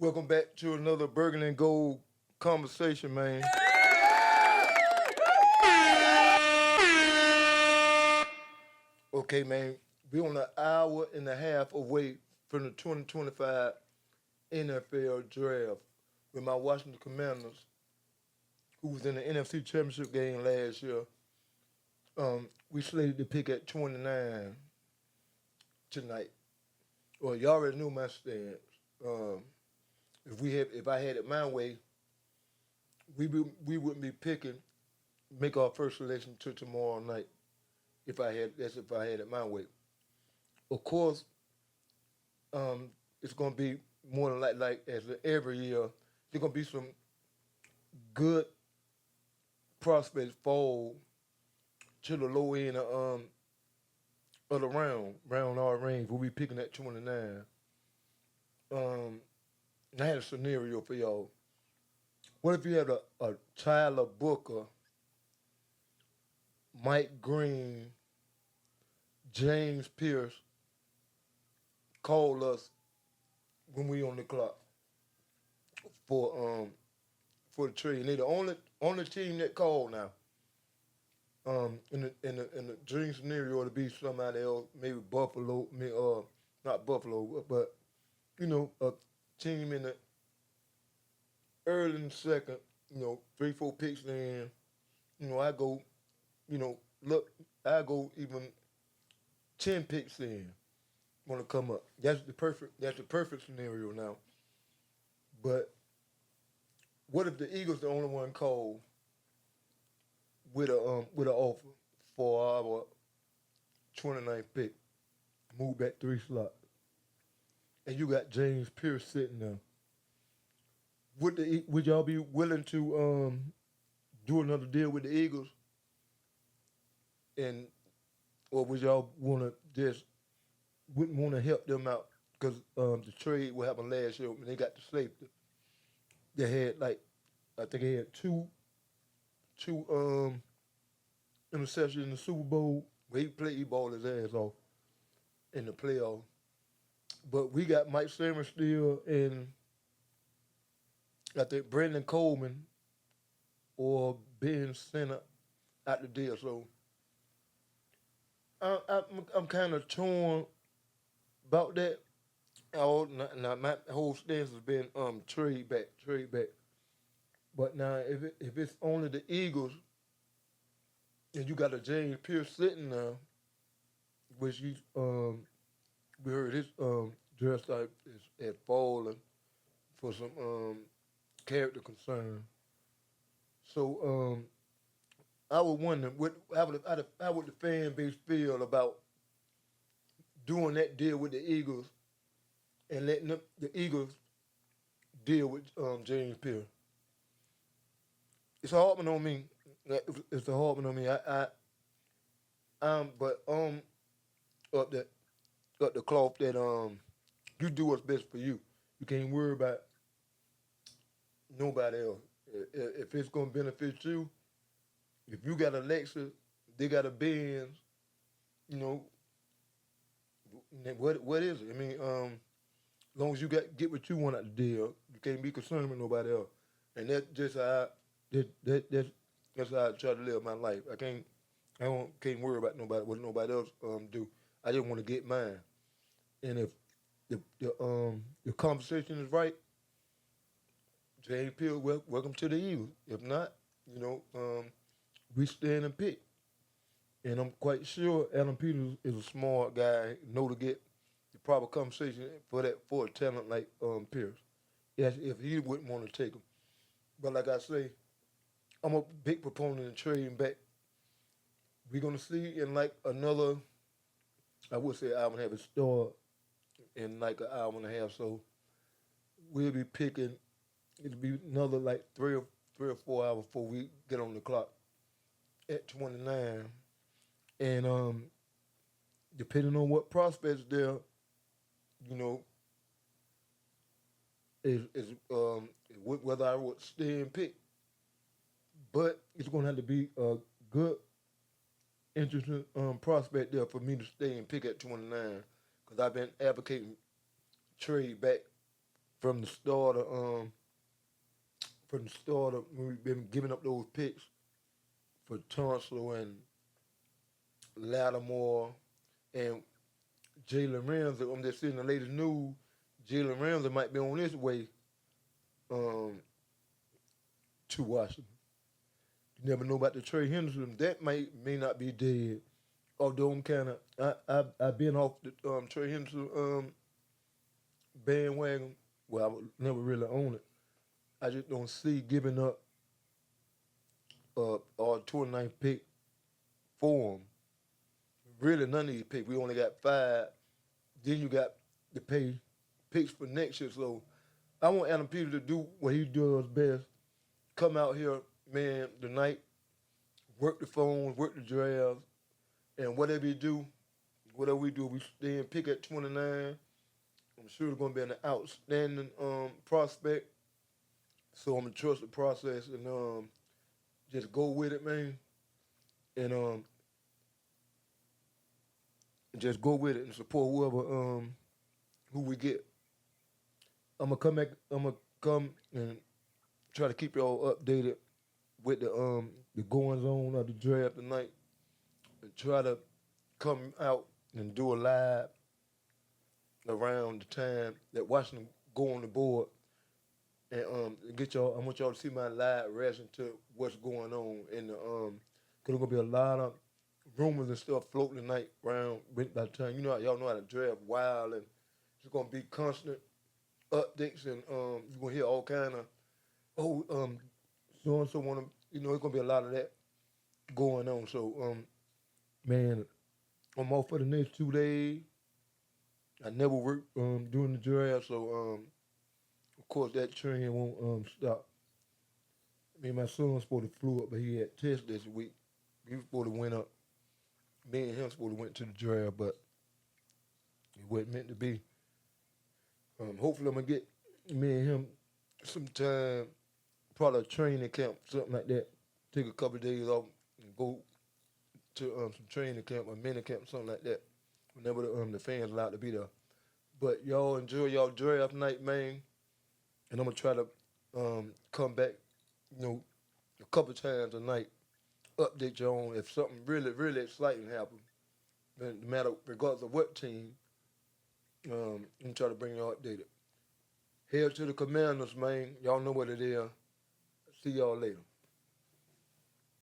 Welcome back to another Burgundy and Gold conversation, man. Okay, man. We're on an hour and a half away from the 2025 NFL draft with my Washington Commanders, who was in the NFC Championship game last year. We slated to pick at 29 tonight. Well, you already knew my stance. Um, if I had it my way, we wouldn't be picking, make our first selection till tomorrow night. If I had it my way. Of course, it's gonna be more than like as every year. There's gonna be some good prospects fall to the low end of the round our range. We'll be picking at 29. Um, and I had a scenario for y'all. What if you had a Tyler Booker, Mike Green, James Pierce call us when we on the clock for for the trade? And they the only team that called now. In the dream scenario to be somebody else, maybe Buffalo, not Buffalo, but a team in the early and second, 3, 4 picks in. I go, look, I go even 10 picks in want to come up. That's the perfect scenario now. But what if the Eagles the only one called with an offer for our 29th pick, move back 3 slots, and you got James Pierce sitting there? Would y'all be willing to do another deal with the Eagles, and or would y'all want to just wouldn't want to help them out because the trade what happened last year when they got the safety? They had I think they had two interceptions in the Super Bowl where he balled his ass off in the playoffs. But we got Mike Sanders still and I think Brandon Coleman or Ben Center out the deal. So I'm kind of torn about that. Now my whole stance has been trade back, trade back. But now if it's only the Eagles and you got a James Pierce sitting there, which we heard his dress type had fallen for some character concern. So I would wonder how would the fan base feel about doing that deal with the Eagles and letting the Eagles deal with James Pierce. It's a hard one on me. It's a hard one on me. But up the up the cloth that you do what's best for you. You can't worry about nobody else. If it's gonna benefit you, if you got a Lexus, they got a Benz, you know, what is it? I mean, as long as you get what you want out the deal, you can't be concerned with nobody else. And that's just how that's how I try to live my life. I can't worry about what nobody else do. I just want to get mine. And if the conversation is right, James Peel, welcome to the Eagles. If not, we stand and pick. And I'm quite sure Adam Peters is a smart guy, know to get the proper conversation for a talent like Pierce. Yes, if he wouldn't want to take him. But like I say, I'm a big proponent of trading back. We're gonna see in like another, I would say hour and a half. It start in like an hour and a half. So we'll be picking. It'll be another like 3 or 4 hours before we get on the clock at 29. And depending on what prospects there, you know, is whether I would stay and pick. But it's gonna have to be a good, interesting prospect there for me to stay and pick at 29. Because I've been advocating trade back from the start of when we've been giving up those picks for Tunsil and Lattimore and Jaylen Ramsey. I'm just seeing the latest news. Jaylen Ramsey might be on his way um, to Washington. You never know about the Trey Henderson. That may not be dead. Although I'm kind of I've been off the Trey Henderson bandwagon. Well, I would never really own it. I just don't see giving up our 29th pick for him. Really, none of these picks. We only got five. Then you got to pay picks for next year. So I want Adam Peter to do what he does best. Come out here, man, tonight, work the phones, work the drafts, and whatever he do, whatever we do, we stay and pick at 29. I'm sure it's going to be an outstanding prospect. So I'm going to trust the process and just go with it, man. And just go with it and support whoever who we get. I'm gonna come back. I'm gonna come and try to keep y'all updated with the goings on of the draft tonight, and try to come out and do a live around the time that Washington go on the board, and get y'all. I want y'all to see my live reaction to what's going on in the cause there's gonna be a lot of rumors and stuff floating tonight around by the time y'all know how to draft wild, and it's gonna be constant updates, and you're gonna hear all kind of so and so wanna it's gonna be a lot of that going on. So man, I'm off for the next 2 days. I never worked during the draft, so of course that train won't stop. Me and my son supposed to flew up, but he had tests this week. He was supposed to went up. Me and him supposed to went to the draft, but it wasn't meant to be. Hopefully I'm gonna get me and him some time, probably a training camp, something like that. Take a couple of days off and go to some training camp or mini camp, something like that. Whenever the fans allowed to be there. But y'all enjoy y'all draft night, man. And I'm gonna try to come back, a couple times a night, update you on if something really, really exciting happens. No matter regardless of what team, and try to bring y'all updated. Hail to the Commanders, man. Y'all know what it is. See y'all later.